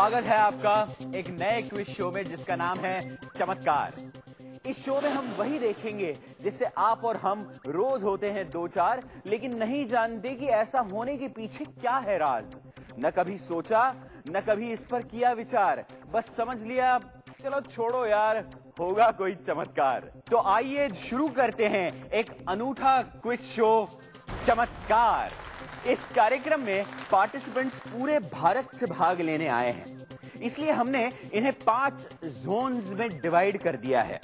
स्वागत है आपका एक नए क्विज शो में जिसका नाम है चमत्कार। इस शो में हम वही देखेंगे जिससे आप और हम रोज होते हैं दो चार, लेकिन नहीं जानते कि ऐसा होने के पीछे क्या है राज। न कभी सोचा, न कभी इस पर किया विचार, बस समझ लिया चलो छोड़ो यार, होगा कोई चमत्कार। तो आइए शुरू करते हैं एक अनूठा क्विज शो चमत्कार। इस कार्यक्रम में पार्टिसिपेंट्स पूरे भारत से भाग लेने आए हैं, इसलिए हमने इन्हें 5 जोन्स में डिवाइड कर दिया है,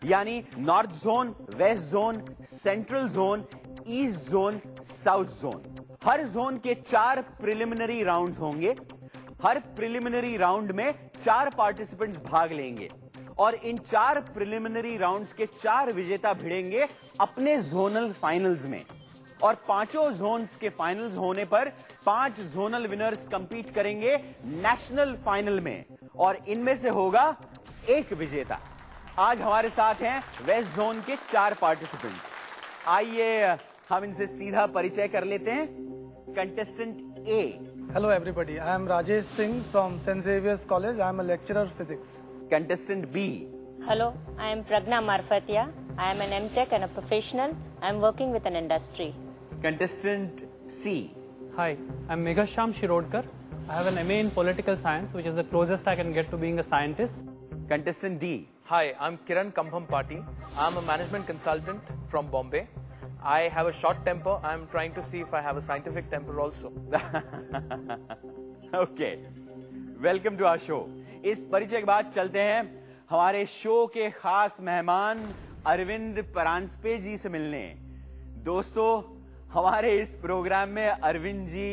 यानी north zone, west zone, central zone, east zone, south zone. हर जोन के 4 प्रिलिमिनरी राउंड्स होंगे। हर प्रिलिमिनरी राउंड में 4 पार्टिसिपेंट्स भाग लेंगे और इन 4 प्रिलिमिनरी राउंड्स के 4 विजेता भिड़ेंगे अपने जोनल फाइनल्स में, और 5 जोन्स के फाइनल्स होने पर 5 जोनल विनर्स कंपीट करेंगे नेशनल फाइनल में, और इनमें से होगा एक विजेता। आज हमारे साथ हैं वेस्ट जोन के 4 पार्टिसिपेंट्स। आइए हम इनसे सीधा परिचय कर लेते हैं। Contestant A. Hello everybody, I am Rajesh Singh from St. Xavier's College. I am a lecturer of physics. Contestant B. Hello, I am Pragna Marfatia. I am an MTech and a professional. I am working with an industry. Contestant C. Hi, I'm Meghasham Shirodkar. I have an MA in Political Science, which is the closest I can get to being a scientist. Contestant D. Hi, I'm Kiran Kambhampati. I'm a management consultant from Bombay. I have a short temper. I'm trying to see if I have a scientific temper also. Okay. Welcome to our show. इस परिचय के बाद चलते हैं हमारे show के खास मेहमान अरविंद परांजपे जी से मिलने। दोस्तों, हमारे इस प्रोग्राम में अरविंद जी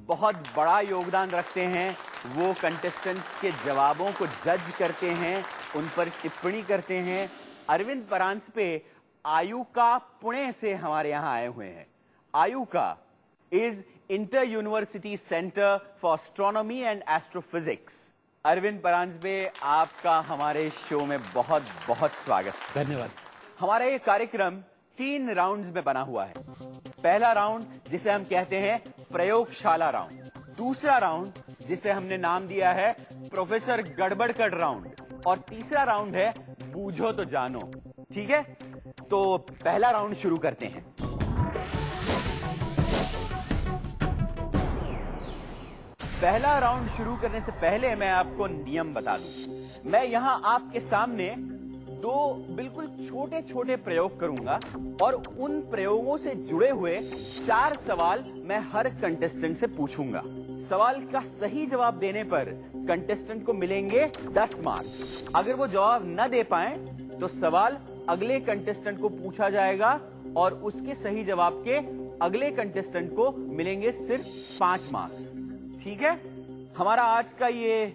बहुत बड़ा योगदान रखते हैं। वो कंटेस्टेंट्स के जवाबों को जज करते हैं, उन पर टिप्पणी करते हैं। अरविंद परांजपे आयुका पुणे से हमारे यहां आए हुए हैं। IUCAA is inter university centre for astronomy and astrophysics. Arvind Paranjape, आपका हमारे शो में बहुत बहुत स्वागत। धन्यवाद। हमारा ये कार्यक्रम 3 राउंड्स में बना हुआ है। पहला राउंड जिसे हम कहते हैं प्रयोगशाला राउंड, दूसरा राउंड जिसे हमने नाम दिया है प्रोफेसर गड़बड़कड़ राउंड, और तीसरा राउंड है बूझो तो जानो। ठीक है, तो पहला राउंड शुरू करते हैं। पहला राउंड शुरू करने से पहले मैं आपको नियम बता दूं। मैं यहां आपके सामने 2 बिल्कुल छोटे छोटे प्रयोग करूंगा, और उन प्रयोगों से जुड़े हुए 4 सवाल मैं हर कंटेस्टेंट से पूछूंगा। सवाल का सही जवाब देने पर कंटेस्टेंट को मिलेंगे 10 मार्क्स। अगर वो जवाब न दे पाए तो सवाल अगले कंटेस्टेंट को पूछा जाएगा, और उसके सही जवाब के अगले कंटेस्टेंट को मिलेंगे सिर्फ 5 मार्क्स। ठीक है, हमारा आज का ये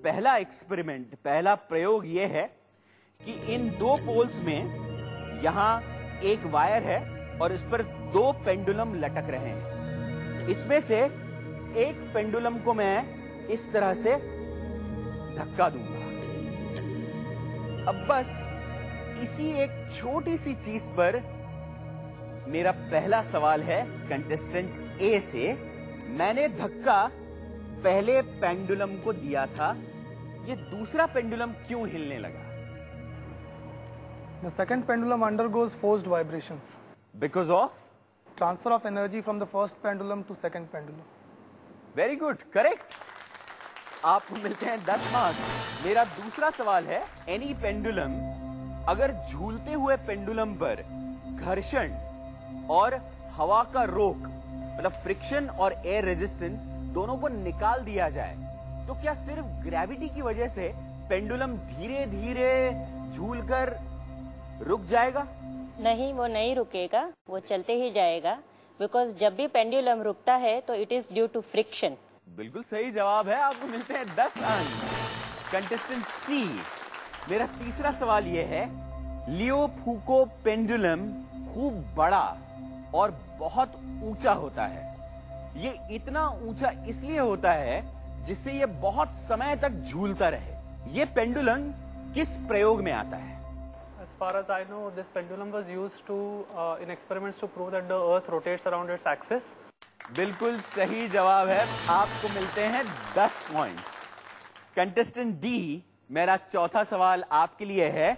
पहला एक्सपेरिमेंट, पहला प्रयोग ये है कि इन 2 पोल्स में यहां एक वायर है और इस पर 2 पेंडुलम लटक रहे हैं। इसमें से एक पेंडुलम को मैं इस तरह से धक्का दूंगा। अब बस इसी एक छोटी सी चीज पर मेरा पहला सवाल है कंटेस्टेंट ए से। मैंने धक्का पहले पेंडुलम को दिया था, ये दूसरा पेंडुलम क्यों हिलने लगा? The second pendulum undergoes forced vibrations. Because of? Transfer of energy from the first pendulum to second pendulum. Very good, correct. आपको मिलते हैं 10 मार्क्स। मेरा दूसरा सवाल है, एनी पेंडुलम अगर झूलते हुए पेंडुलम पर घर्षण और हवा का रोक, मतलब फ्रिक्शन और एयर रेजिस्टेंस दोनों को निकाल दिया जाए, तो क्या सिर्फ ग्रेविटी की वजह से पेंडुलम धीरे धीरे झूलकर रुक जाएगा? नहीं, वो नहीं रुकेगा, वो चलते ही जाएगा, बिकॉज जब भी पेंडुलम रुकता है तो it is due to friction. बिल्कुल सही जवाब है, आपको मिलते हैं 10 अंक। कंटेस्टेंट सी, मेरा तीसरा सवाल यह है, लियो फूको पेंडुलम खूब बड़ा और बहुत ऊंचा होता है। ये इतना ऊंचा इसलिए होता है जिससे ये बहुत समय तक झूलता रहे। ये पेंडुलम किस प्रयोग में आता है? As far as I know, this pendulum was used to in experiments to prove that the Earth rotates around its axis. बिल्कुल सही जवाब है, आपको मिलते हैं 10 पॉइंट्स। कंटेस्टेंट डी, मेरा चौथा सवाल आपके लिए है,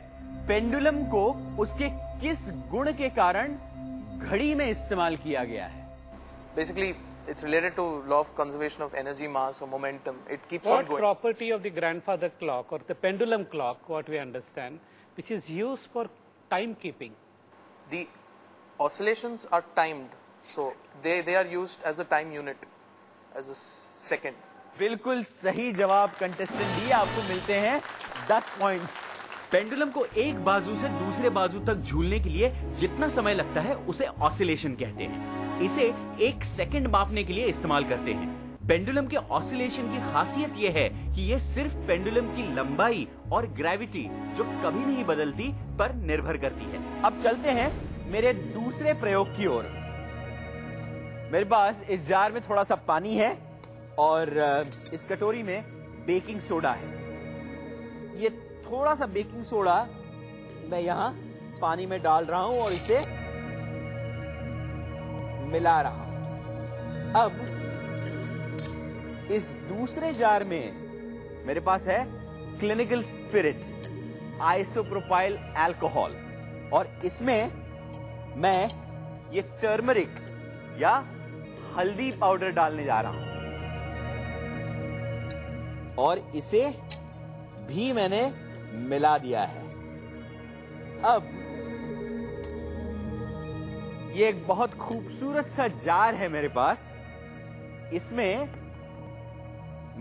पेंडुलम को उसके किस गुण के कारण घड़ी में इस्तेमाल किया गया है? Basically, it's related to law of conservation of energy, mass, or momentum. It keeps What on going. property of the grandfather clock or the pendulum clock, what we understand, which is used for timekeeping? The oscillations are timed, so they are used as a time unit, as a second. बिल्कुल सही जवाब contestant D, आपको मिलते हैं 10 points. Pendulum को एक बाजू से दूसरे बाजू तक झूलने के लिए जितना समय लगता है उसे ऑसिलेशन कहते हैं। इसे 1 सेकंड मापने के लिए इस्तेमाल करते हैं। पेंडुलम के ऑसिलेशन की खासियत यह है कि यह सिर्फ पेंडुलम की लंबाई और ग्रेविटी, जो कभी नहीं बदलती, पर निर्भर करती है। अब चलते हैं मेरे दूसरे प्रयोग की ओर। मेरे पास इस जार में थोड़ा सा पानी है और इस कटोरी में बेकिंग सोडा है। ये थोड़ा सा बेकिंग सोडा मैं यहां पानी में डाल रहा हूं और इसे मिला रहा हूं। अब इस दूसरे जार में मेरे पास है क्लिनिकल स्पिरिट, आइसोप्रोपाइल अल्कोहल, और इसमें मैं ये टर्मरिक या हल्दी पाउडर डालने जा रहा हूं और इसे भी मैंने मिला दिया है। अब ये एक बहुत खूबसूरत सा जार है मेरे पास। इसमें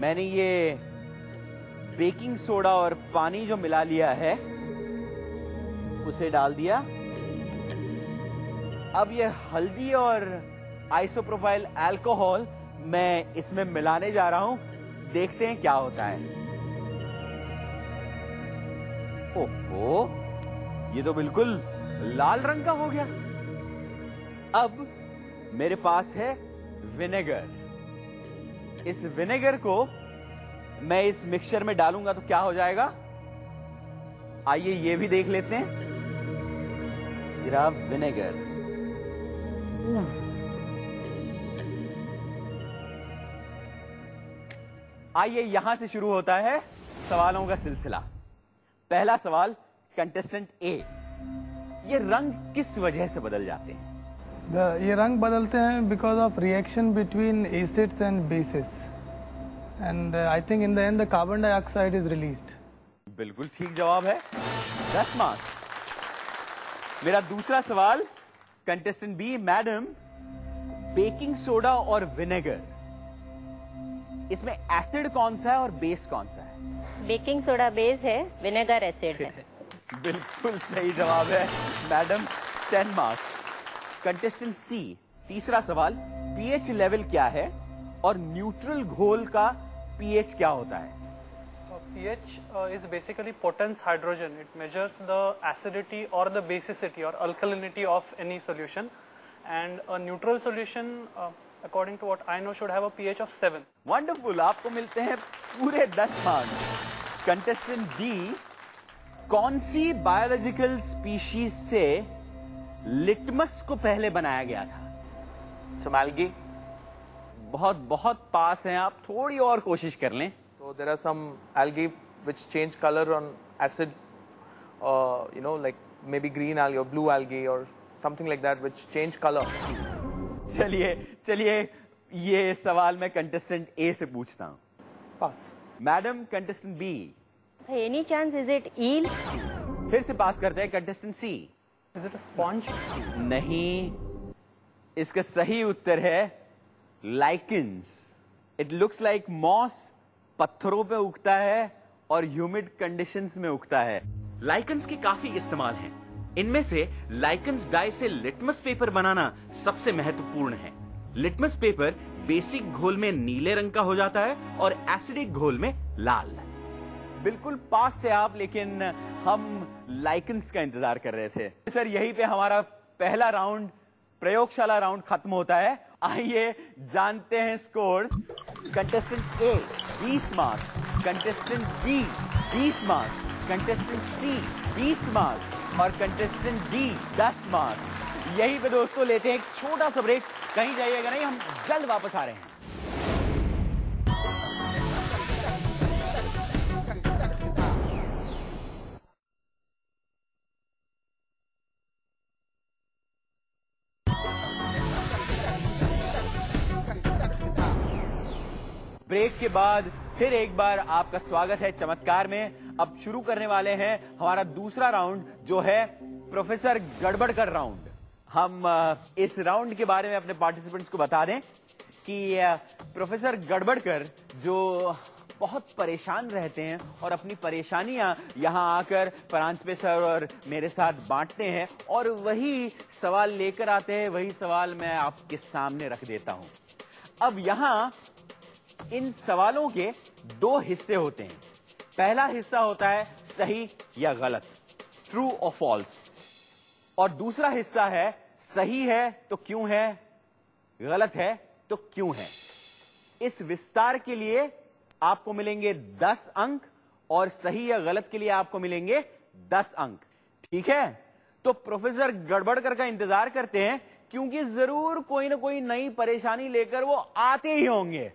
मैंने ये बेकिंग सोडा और पानी जो मिला लिया है उसे डाल दिया। अब ये हल्दी और आइसोप्रोपाइल अल्कोहल मैं इसमें मिलाने जा रहा हूं। देखते हैं क्या होता है। ओहो, ये तो बिल्कुल लाल रंग का हो गया। अब मेरे पास है विनेगर। इस विनेगर को मैं इस मिक्सचर में डालूंगा तो क्या हो जाएगा, आइए ये भी देख लेते हैं। गिरा विनेगर। आइए यहां से शुरू होता है सवालों का सिलसिला। पहला सवाल, कंटेस्टेंट ए, ये रंग किस वजह से बदल जाते हैं? ये रंग बदलते हैं because of reaction between acids and bases, and I think in the end the carbon dioxide is released. बिल्कुल ठीक जवाब है, 10 मार्क्स। मेरा दूसरा सवाल, contestant B, madam, baking soda और विनेगर, इसमें एसिड कौन सा है और बेस कौन सा है? बेकिंग सोडा बेस है, विनेगर एसिड है। बिल्कुल सही जवाब है मैडम, 10 मार्क्स। कंटेस्टेंट सी, तीसरा सवाल, पीएच लेवल क्या है और न्यूट्रल घोल का पीएच क्या होता है? pH is basically potence hydrogen. It measures the acidity or the basicity or alkalinity of any solution, and a neutral solution, according to what I know, should have a pH of 7. Wonderful, आपको मिलते हैं पूरे 10 marks. Contestant D, कौन सी biological species से litmus को पहले बनाया गया था? Some algae. बहुत बहुत पास हैं आप, थोड़ी और कोशिश कर लें। So there are some algae which change color on acid, like maybe green algae or blue algae or something like that, which change color. चलिए ये सवाल मैं कंटेस्टेंट ए से पूछता हूं। Pass. Madam, contestant B, any chance is it eel? फिर से pass करते हैं contestant C. Is it a sponge? नहीं, इसका सही उत्तर है lichens. It looks like moss, पत्थरों पे उगता है और ह्यूमिड कंडीशंस में उगता है। लाइकेंस के काफी इस्तेमाल हैं। इनमें से लाइकेंस डाई से लिटमस पेपर बनाना सबसे महत्वपूर्ण है। लिटमस पेपर बेसिक घोल में नीले रंग का हो जाता है और एसिडिक घोल में लाल। बिल्कुल पास थे आप, लेकिन हम लाइकेंस का इंतजार कर रहे थे। सर, यहीं पे हमारा पहला राउंड, प्रयोगशाला राउंड खत्म होता है। आइए जानते हैं scores. Contestant A 20 marks, contestant B 20 marks, contestant C 20 marks और कंटेस्टेंट डी 10 मार्क्स। यहीं पे दोस्तों लेते हैं एक छोटा सा ब्रेक, कहीं जाइएगा नहीं, हम जल्द वापस आ रहे हैं। ब्रेक के बाद फिर एक बार आपका स्वागत है चमत्कार में। अब शुरू करने वाले हैं हमारा दूसरा राउंड, जो है प्रोफेसर गड़बड़कर राउंड। हम इस राउंड के बारे में अपने पार्टिसिपेंट्स को बता दें कि प्रोफेसर गड़बड़कर जो बहुत परेशान रहते हैं और अपनी परेशानियां यहां आकर परांजपे सर और मेरे साथ बांटते हैं और वही सवाल लेकर आते हैं, वही सवाल मैं आपके सामने रख देता हूं। अब यहां इन सवालों के दो हिस्से होते हैं। पहला हिस्सा होता है सही या गलत, ट्रू और फॉल्स, और दूसरा हिस्सा है सही है तो क्यों है, गलत है तो क्यों है। इस विस्तार के लिए आपको मिलेंगे 10 अंक और सही या गलत के लिए आपको मिलेंगे 10 अंक। ठीक है, तो प्रोफेसर गड़बड़कर का इंतजार करते हैं, क्योंकि जरूर कोई ना कोई नई परेशानी लेकर वो आते ही होंगे।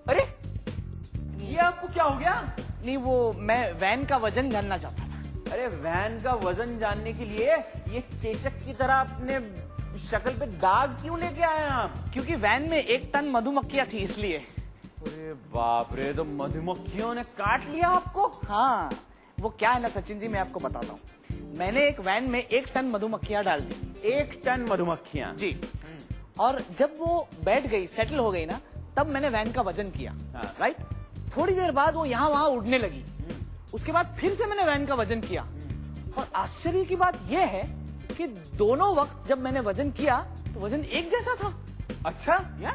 अरे ये आपको क्या हो गया? नहीं, वो मैं वैन का वजन जानना चाहता था। अरे वैन का वजन जानने के लिए ये चेचक की तरह अपने शक्ल पे दाग क्यों लेके आए आप? क्योंकि वैन में 1 टन मधुमक्खियां थी, इसलिए। अरे बाप रे, तो मधुमक्खियों ने काट लिया आपको? हाँ, वो क्या है ना सचिन जी, मैं आपको बताता हूँ। मैंने एक वैन में 1 टन मधुमक्खियां डाल दी। 1 टन मधुमक्खियां? जी। और जब वो बैठ गई, सेटल हो गई ना, तब मैंने वैन का वजन किया। हाँ। राइट। थोड़ी देर बाद वो यहाँ वहां उड़ने लगी। उसके बाद फिर से मैंने वैन का वजन किया, और आश्चर्य की बात यह है कि दोनों वक्त जब मैंने वजन किया तो वजन एक जैसा था। अच्छा, या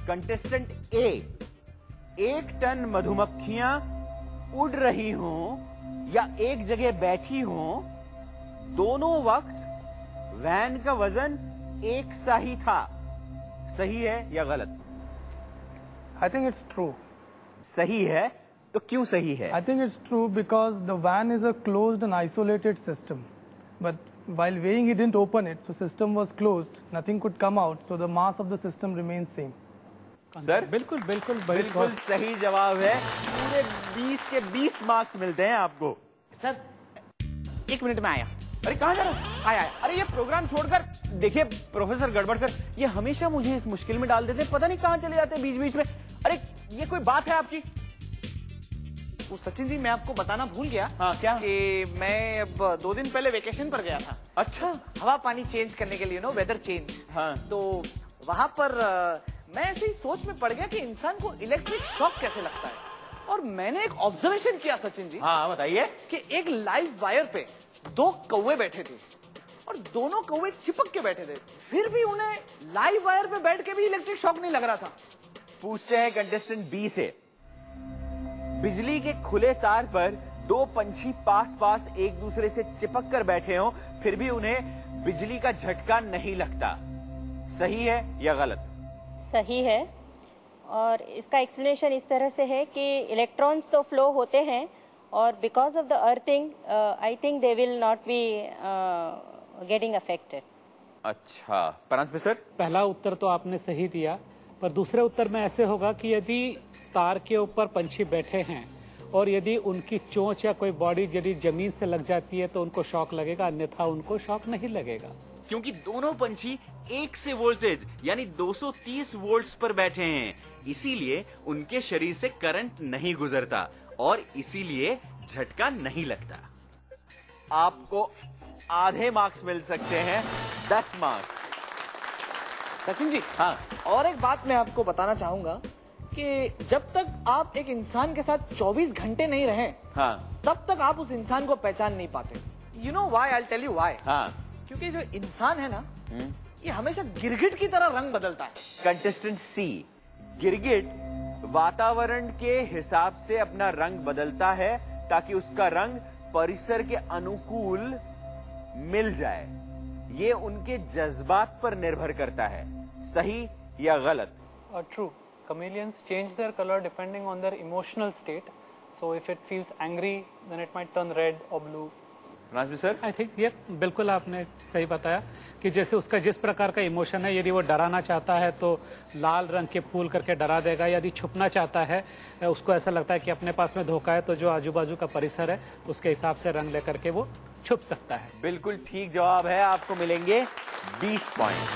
कंटेस्टेंट ए, 1 टन मधुमक्खियां उड़ रही हों या एक जगह बैठी हों, दोनों वक्त वैन का वजन एक सा ही था। सही है या गलत? I think it's true. सही है तो क्यों सही है? I think it's true because the van is a closed and isolated system. But while weighing, he didn't open it, so system was closed. Nothing could come out, so the mass of the system remains same. Sir बिल्कुल बिल्कुल बिल्कुल सही जवाब है। पूरे 20 के 20 marks मिलते हैं आपको। सर 1 मिनट में आया। अरे कहाँ जा रहा? आया। अरे ये प्रोग्राम छोड़कर देखिए प्रोफेसर गड़बड़कर, ये हमेशा मुझे इस मुश्किल में डाल देते हैं, पता नहीं कहाँ चले जाते हैं बीच बीच में। अरे ये कोई बात है आपकी? वो सचिन जी, मैं आपको बताना भूल गया। हाँ, क्या? कि मैं अब 2 दिन पहले वेकेशन पर गया था। अच्छा। हवा पानी चेंज करने के लिए, वेदर चेंज। हाँ। तो वहां पर मैं ऐसे ही सोच में पड़ गया कि इंसान को इलेक्ट्रिक शॉक कैसे लगता है, और मैंने एक ऑब्जर्वेशन किया सचिन जी। हाँ बताइए। कि एक लाइव वायर पे 2 कौवे बैठे थे, और दोनों कौवे चिपक के बैठे थे, फिर भी उन्हें लाइव वायर पे बैठ के भी इलेक्ट्रिक शॉक नहीं लग रहा था। पूछते हैं कंटेस्टेंट बी से, बिजली के खुले तार पर 2 पंछी पास पास एक दूसरे से चिपक कर बैठे हों, फिर भी उन्हें बिजली का झटका नहीं लगता। सही है या गलत? सही है, और इसका एक्सप्लेनेशन इस तरह से है कि इलेक्ट्रॉन्स तो फ्लो होते हैं, और because of the earthing I think they will not be getting affected. अच्छा, परांजपे सर? पहला उत्तर तो आपने सही दिया, पर दूसरे उत्तर में ऐसे होगा कि यदि तार के ऊपर पंछी बैठे हैं और यदि उनकी चोंच या कोई बॉडी यदि जमीन से लग जाती है तो उनको शॉक लगेगा, अन्यथा उनको शॉक नहीं लगेगा। क्योंकि दोनों पंछी एक से वोल्टेज यानी 230 वोल्ट्स पर बैठे हैं, इसीलिए उनके शरीर से करंट नहीं गुजरता और इसीलिए झटका नहीं लगता। आपको आधे मार्क्स मिल सकते हैं, 10 मार्क्स। सचिन जी, हाँ। और एक बात मैं आपको बताना चाहूंगा कि जब तक आप एक इंसान के साथ 24 घंटे नहीं रहे, हाँ। तब तक आप उस इंसान को पहचान नहीं पाते। You know why? I tell you why. हाँ। क्योंकि जो इंसान है ना, ये हमेशा गिरगिट की तरह रंग बदलता है। कंटेस्टेंट सी, गिरगिट वातावरण के हिसाब से अपना रंग बदलता है ताकि उसका रंग परिसर के अनुकूल मिल जाए। ये उनके जज्बात पर निर्भर करता है। सही या गलत? True. Chameleons change their color depending on their emotional state. So if it feels angry, then it might turn red or blue. Rajvi sir? I think ये बिल्कुल आपने सही बताया कि जैसे उसका जिस प्रकार का इमोशन है, यदि वो डराना चाहता है तो लाल रंग के फूल करके डरा देगा, यदि छुपना चाहता है, उसको ऐसा लगता है कि अपने पास में धोखा है, तो जो आजू बाजू का परिसर है उसके हिसाब से रंग लेकर के वो छुप सकता है। बिल्कुल ठीक जवाब है, आपको मिलेंगे 20 पॉइंट।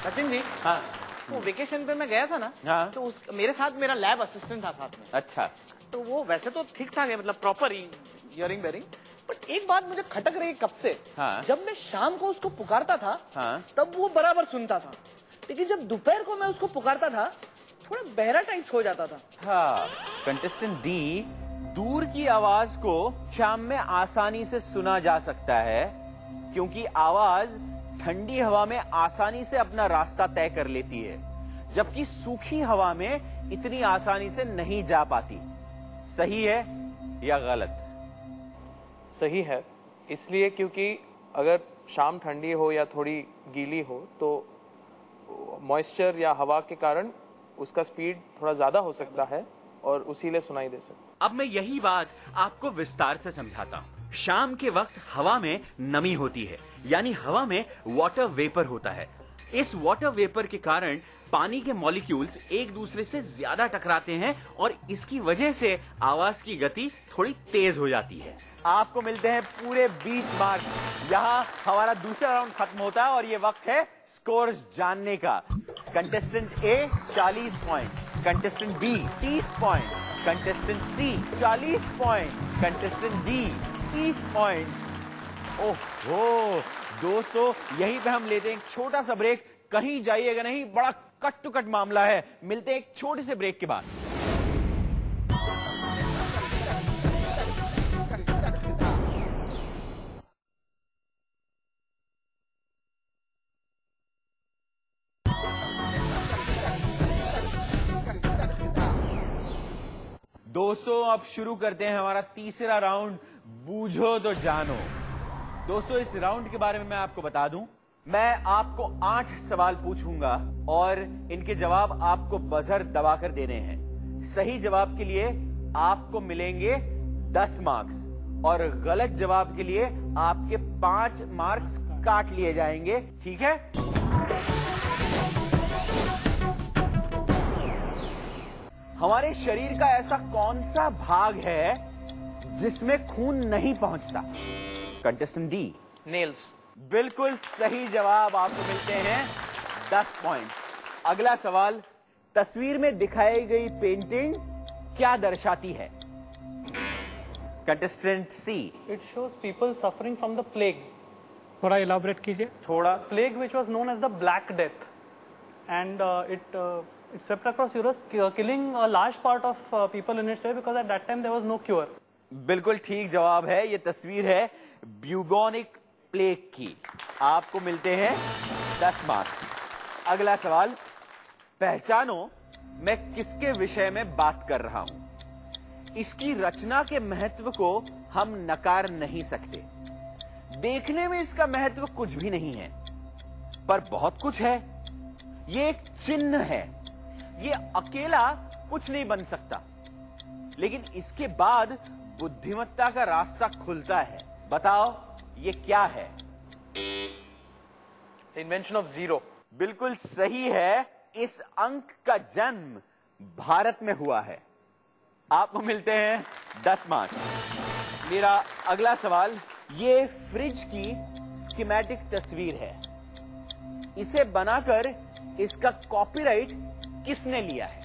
सचिन जी, हाँ वो वेकेशन पे मैं गया था ना, हाँ। तो मेरे साथ मेरा लैब असिस्टेंट था साथ में। अच्छा, तो वो वैसे तो ठीक ठाक है, मतलब प्रॉपर हियरिंग बेयरिंग, बट एक बात मुझे खटक रही कब से। हाँ। जब मैं शाम को उसको पुकारता था, हाँ। तब वो बराबर सुनता था, लेकिन जब दोपहर को मैं उसको पुकारता था, थोड़ा बहरा टाइप हो जाता था। हाँ। कंटेस्टेंट डी, दूर की आवाज को शाम में आसानी से सुना जा सकता है, क्योंकि आवाज ठंडी हवा में आसानी से अपना रास्ता तय कर लेती है, जबकि सूखी हवा में इतनी आसानी से नहीं जा पाती। सही है या गलत? सही है, इसलिए क्योंकि अगर शाम ठंडी हो या थोड़ी गीली हो तो मॉइस्चर या हवा के कारण उसका स्पीड थोड़ा ज्यादा हो सकता है और उसीलिए सुनाई दे सकता है। अब मैं यही बात आपको विस्तार से समझाता हूँ। शाम के वक्त हवा में नमी होती है, यानी हवा में वाटर वेपर होता है। इस वाटर वेपर के कारण पानी के मॉलिक्यूल्स एक दूसरे से ज्यादा टकराते हैं और इसकी वजह से आवाज की गति थोड़ी तेज हो जाती है। आपको मिलते हैं पूरे 20 मार्क्स। यहाँ हमारा दूसरा राउंड खत्म होता है और ये वक्त है स्कोर्स जानने का। Contestant A 40 point, contestant B 30 point, contestant C 40 point, contestant D 30 points. ओहो दोस्तों, यहीं पे हम लेते हैं एक छोटा सा ब्रेक। कहीं जाइएगा नहीं, बड़ा कट टू कट मामला है। मिलते हैं एक छोटे से ब्रेक के बाद। दोस्तों अब शुरू करते हैं हमारा तीसरा राउंड, बूझो तो जानो। दोस्तों इस राउंड के बारे में मैं आपको बता दूं, मैं आपको 8 सवाल पूछूंगा और इनके जवाब आपको बजर दबाकर देने हैं। सही जवाब के लिए आपको मिलेंगे 10 मार्क्स और गलत जवाब के लिए आपके 5 मार्क्स काट लिए जाएंगे। ठीक है? हमारे शरीर का ऐसा कौन सा भाग है जिसमें खून नहीं पहुंचता? Contestant D, nails. बिल्कुल सही जवाब, आपको मिलते हैं 10 पॉइंट्स। अगला सवाल, तस्वीर में दिखाई गई पेंटिंग क्या दर्शाती है? Contestant C, It shows people suffering from the plague. थोड़ा इलाबोरेट कीजिए। थोड़ा। Plague which was known as the Black Death, and it swept across Europe, killing a large part of people in its way because at that time there was no cure. बिल्कुल ठीक जवाब है, ये तस्वीर है bubonic plague की। आपको मिलते हैं 10 मार्क्स। अगला सवाल, पहचानो मैं किसके विषय में बात कर रहा हूं। इसकी रचना के महत्व को हम नकार नहीं सकते। देखने में इसका महत्व कुछ भी नहीं है, पर बहुत कुछ है। ये एक चिन्ह है, ये अकेला कुछ नहीं बन सकता, लेकिन इसके बाद बुद्धिमत्ता का रास्ता खुलता है। बताओ ये क्या है? Invention of zero. बिल्कुल सही है, इस अंक का जन्म भारत में हुआ है। आपको मिलते हैं 10 मार्क्स। मेरा अगला सवाल, ये फ्रिज की स्कीमेटिक तस्वीर है। इसे बनाकर इसका कॉपीराइट किसने लिया है?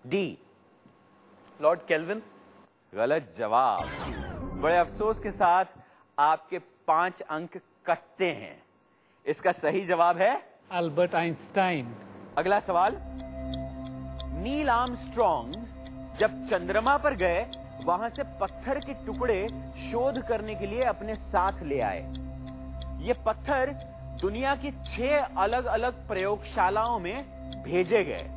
D, Lord kelvin. गलत जवाब। बड़े अफसोस के साथ आपके 5 अंक कटते हैं। इसका सही जवाब है अल्बर्ट आइंस्टाइन। अगला सवाल, नील आर्मस्ट्रॉन्ग जब चंद्रमा पर गए, वहां से पत्थर के टुकड़े शोध करने के लिए अपने साथ ले आए। ये पत्थर दुनिया की 6 अलग अलग प्रयोगशालाओं में भेजे गए।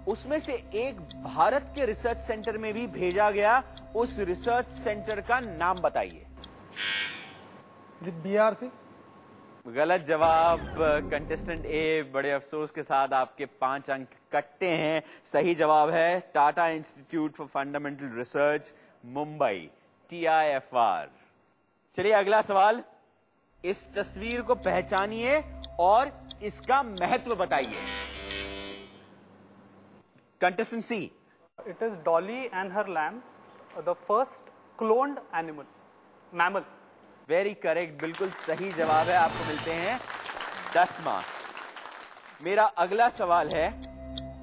उसमें से एक भारत के रिसर्च सेंटर में भी भेजा गया। उस रिसर्च सेंटर का नाम बताइए। BRC? गलत जवाब। कंटेस्टेंट ए, बड़े अफसोस के साथ आपके 5 अंक कटते हैं। सही जवाब है Tata institute for fundamental research, Mumbai, TIFR। चलिए अगला सवाल, इस तस्वीर को पहचानिए और इसका महत्व बताइए। Contestant C, It is Dolly and her lamb, the first cloned animal, mammal. Very correct, बिल्कुल सही जवाब है। आपको मिलते हैं 10 मार्क्स। मेरा अगला सवाल है,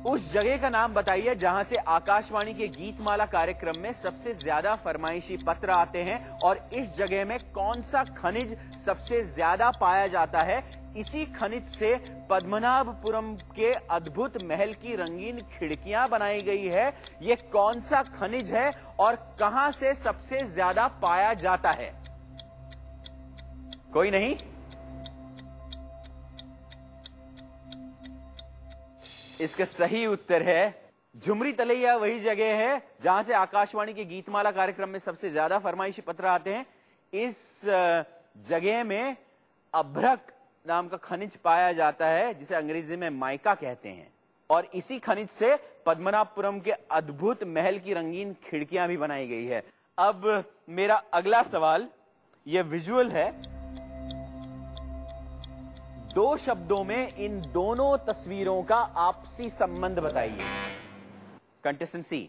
उस जगह का नाम बताइए जहां से आकाशवाणी के गीतमाला कार्यक्रम में सबसे ज्यादा फरमाइशी पत्र आते हैं, और इस जगह में कौन सा खनिज सबसे ज्यादा पाया जाता है। इसी खनिज से पद्मनाभपुरम के अद्भुत महल की रंगीन खिड़कियां बनाई गई है। यह कौन सा खनिज है और कहां से सबसे ज्यादा पाया जाता है? कोई नहीं? इसका सही उत्तर है झुमरी तलैया। वही जगह है जहां से आकाशवाणी के गीतमाला कार्यक्रम में सबसे ज्यादा फरमाइशी पत्र आते हैं। इस जगह में अभ्रक नाम का खनिज पाया जाता है, जिसे अंग्रेजी में माइका कहते हैं, और इसी खनिज से पद्मनाभपुरम के अद्भुत महल की रंगीन खिड़कियां भी बनाई गई है। अब मेरा अगला सवाल, यह विजुअल है। 2 शब्दों में इन दोनों तस्वीरों का आपसी संबंध बताइए। Contestant C.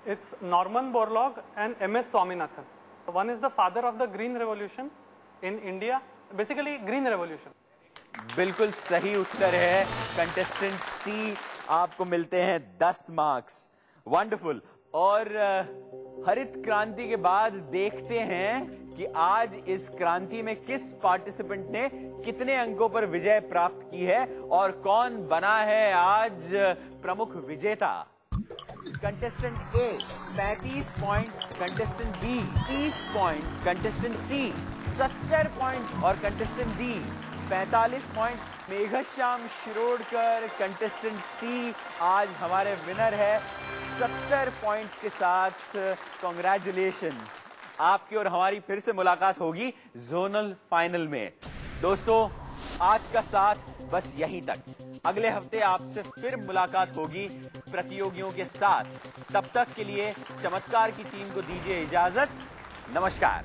It's Norman Borlaug and M.S. Swaminathan. One is the father of the Green Revolution in India, basically Green Revolution. बिल्कुल सही उत्तर है कंटेस्टेंट सी। आपको मिलते हैं 10 मार्क्स। वंडरफुल। और हरित क्रांति के बाद देखते हैं कि आज इस क्रांति में किस पार्टिसिपेंट ने कितने अंकों पर विजय प्राप्त की है और कौन बना है आज प्रमुख विजेता। Contestant A 35 points, contestant B 30 points, contestant C 70 points और contestant D 45 point. Meghshyam Shirodkar contestant C आज हमारे विनर है 70 पॉइंट्स के साथ। कॉन्ग्रेचुलेशंस। आपकी और हमारी फिर से मुलाकात होगी जोनल फाइनल में। दोस्तों, आज का साथ बस यहीं तक। अगले हफ्ते आपसे फिर मुलाकात होगी प्रतियोगियों के साथ। तब तक के लिए चमत्कार की टीम को दीजिए इजाजत। नमस्कार।